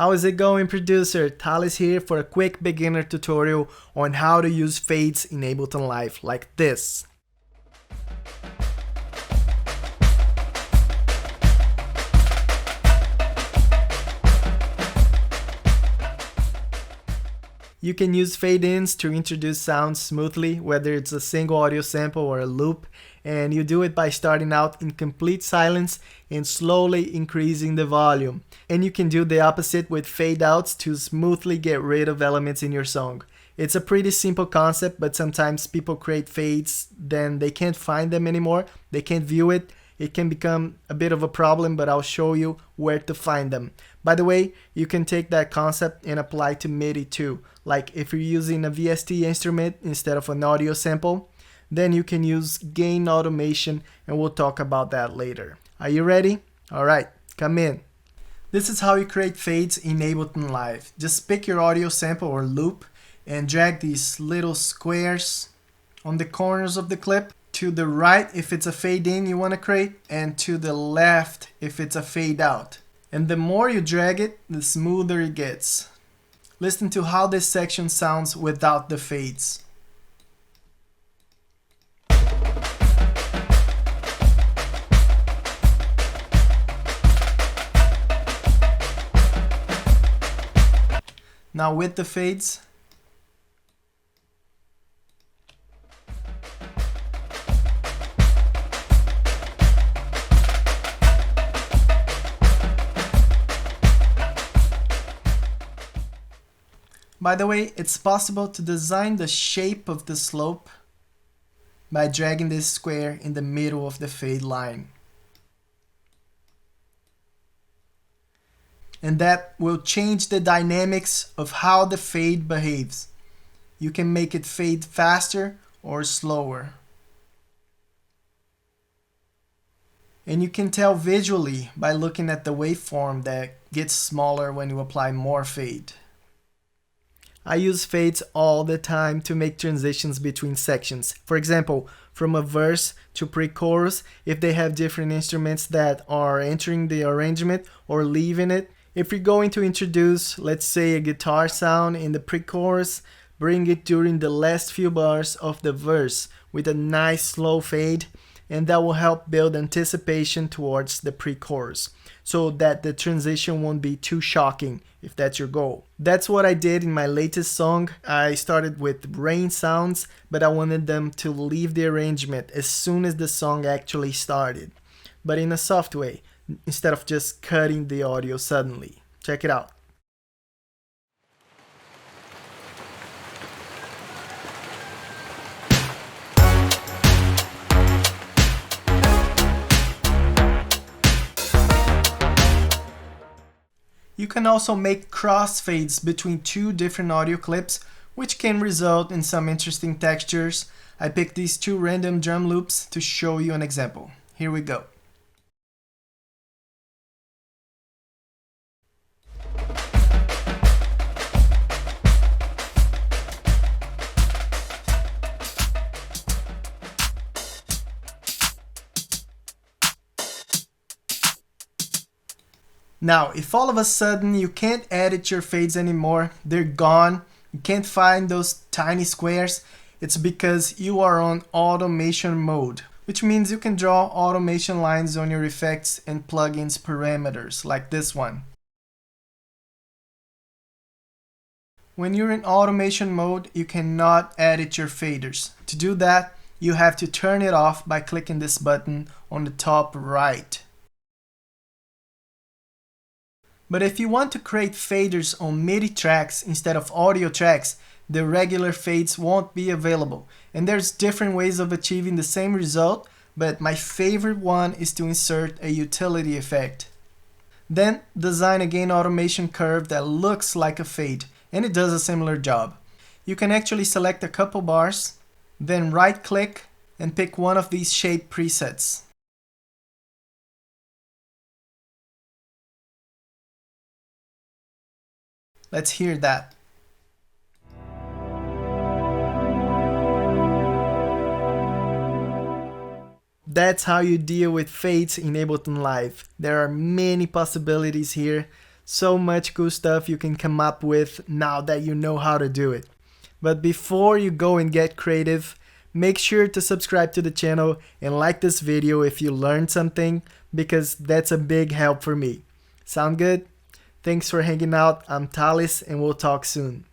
How is it going, producer? Thales here for a quick beginner tutorial on how to use fades in Ableton Live like this. You can use fade-ins to introduce sounds smoothly, whether it's a single audio sample or a loop, and you do it by starting out in complete silence and slowly increasing the volume. And you can do the opposite with fade-outs to smoothly get rid of elements in your song. It's a pretty simple concept, but sometimes people create fades, then they can't find them anymore, they can't view it. It can become a bit of a problem, but I'll show you where to find them. By the way, you can take that concept and apply to MIDI too. Like if you're using a VST instrument instead of an audio sample, then you can use gain automation, and we'll talk about that later. Are you ready? Alright, come in. This is how you create fades in Ableton Live. Just pick your audio sample or loop and drag these little squares on the corners of the clip. To the right if it's a fade in you want to create, and to the left if it's a fade out. And the more you drag it, the smoother it gets. Listen to how this section sounds without the fades. Now with the fades. By the way, it's possible to design the shape of the slope by dragging this square in the middle of the fade line. And that will change the dynamics of how the fade behaves. You can make it fade faster or slower. And you can tell visually by looking at the waveform that gets smaller when you apply more fade. I use fades all the time to make transitions between sections. For example, from a verse to pre-chorus, if they have different instruments that are entering the arrangement or leaving it. If you're going to introduce, let's say, a guitar sound in the pre-chorus, bring it during the last few bars of the verse with a nice slow fade, and that will help build anticipation towards the pre-chorus, so that the transition won't be too shocking if that's your goal. That's what I did in my latest song. I started with rain sounds, but I wanted them to leave the arrangement as soon as the song actually started, but in a soft way, instead of just cutting the audio suddenly. Check it out. You can also make crossfades between two different audio clips, which can result in some interesting textures. I picked these two random drum loops to show you an example. Here we go. Now, if all of a sudden you can't edit your fades anymore, they're gone, you can't find those tiny squares, it's because you are on automation mode, which means you can draw automation lines on your effects and plugins parameters, like this one. When you're in automation mode, you cannot edit your faders. To do that, you have to turn it off by clicking this button on the top right. But if you want to create faders on MIDI tracks instead of audio tracks, the regular fades won't be available. And there's different ways of achieving the same result, but my favorite one is to insert a utility effect. Then design a gain automation curve that looks like a fade, and it does a similar job. You can actually select a couple bars, then right click and pick one of these shape presets. Let's hear that. That's how you deal with fades in Ableton Live. There are many possibilities here, So much cool stuff you can come up with now that you know how to do it. But before you go and get creative, make sure to subscribe to the channel and like this video if you learned something, because that's a big help for me. Sound good? Thanks for hanging out. I'm Thales, and we'll talk soon.